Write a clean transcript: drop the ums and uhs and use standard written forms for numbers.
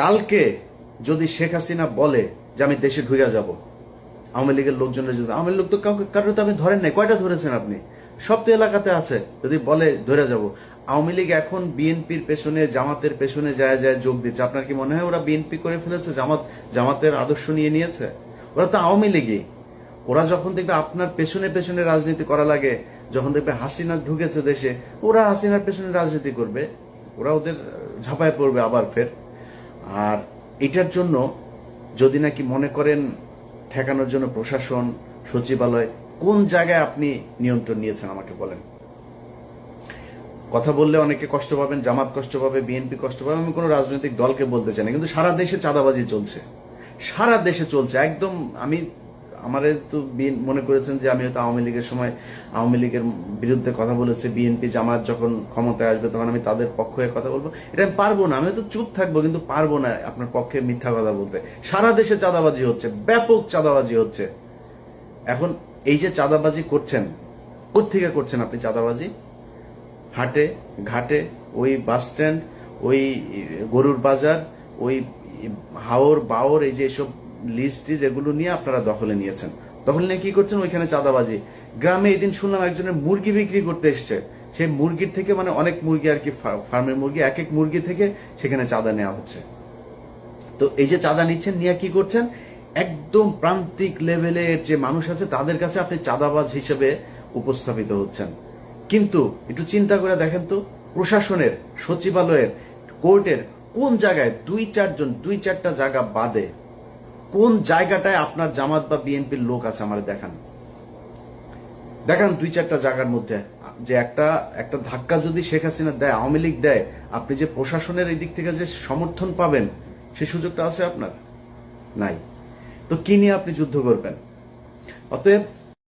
কালকে যদি শেখ হাসিনা বলে যে আমি দেশে ঢুকে যাব, আওয়ামী লীগের লোকজনের যদি, আওয়ামী লোক তো কারোর তো আপনি ধরেন নাই, কয়টা ধরেছেন আপনি? সব তো এলাকাতে আছে। যদি বলে ধরে যাব, আওয়ামী লীগ এখন বিএনপির পেছনে, জামাতের পেছনে যায় যায় যোগ দিচ্ছে। আপনার কি মনে হয় ওরা বিএনপি করে ফেলেছে, জামাতের আদর্শ নিয়ে নিয়েছে? ওরা তো আওয়ামী লীগই। ওরা যখন দেখবে আপনার পেছনে পেছনে রাজনীতি করা লাগে, যখন দেখবে হাসিনা ঢুকেছে দেশে, ওরা হাসিনার পেছনে রাজনীতি করবে, ওরা ওদের ঝাঁপায় পড়বে আবার ফের। আর এটার জন্য যদি নাকি মনে করেন ঠেকানোর জন্য প্রশাসন, সচিবালয়, কোন জায়গায় আপনি নিয়ন্ত্রণ নিয়েছেন আমাকে বলেন। কথা বললে অনেকে কষ্ট পাবেন, জামাত কষ্ট পাবে, বিএনপি কষ্ট পাবে, আমি কোনো রাজনৈতিক দলকে বলতে চাই না, কিন্তু সারা দেশে চাঁদাবাজি চলছে, সারা দেশে চলছে একদম। আমি আমারে তো মনে করেছেন যে আমি হয়তো আওয়ামী লীগের সময় আওয়ামী লীগের বিরুদ্ধে কথা বলেছে, বিএনপি জামাত যখন ক্ষমতায় আসবে তখন আমি তাদের পক্ষ হয়ে কথা বলবো, এটা আমি পারবো না। আমি তো চুপ থাকবো, কিন্তু পারবো না আপনার পক্ষে মিথ্যা কথা বলতে। সারা দেশে চাঁদাবাজি হচ্ছে, ব্যাপক চাঁদাবাজি হচ্ছে। এখন এই যে চাঁদাবাজি করছেন, কোত্থেকে করছেন আপনি চাঁদাবাজি? হাটে ঘাটে, ওই বাস স্ট্যান্ড, ওই গরুর বাজার, ওই হাওর বাওর, এই যে এসব লিস্ট এগুলো নিয়ে আপনারা দখলে নিয়েছেন। দখলে নিয়ে কি করছেন? ওইখানে চাঁদাবাজি। গ্রামে এদিন শুনলাম একজনের মুরগি বিক্রি করতে এসছে, সেই মুরগির থেকে, মানে অনেক মুরগি আর কি, ফার্মের মুরগি, এক এক মুরগি থেকে সেখানে চাঁদা নেওয়া হচ্ছে। তো এই যে চাঁদা নিচ্ছেন, নিয়ে কি করছেন? একদম প্রান্তিক লেভেলের যে মানুষ আছে তাদের কাছে আপনি চাঁদাবাজ হিসেবে উপস্থাপিত হচ্ছেন। কিন্তু একটু চিন্তা করে দেখেন তো, প্রশাসনের, সচিবালয়ের, কোর্টের কোন জায়গায় দুই চারটা জায়গা বাদে কোন জায়গাটায় আপনার জামাত বা বিএনপির লোক আছে? আমার দেখান দুই চারটা জায়গার মধ্যে যে একটা ধাক্কা যদি শেখ হাসিনা দেয়, আওয়ামী লীগ দেয়, আপনি যে প্রশাসনের এই দিক থেকে যে সমর্থন পাবেন, সেই সুযোগটা আছে আপনার? নাই। তো কি নিয়ে আপনি যুদ্ধ করবেন? অতএব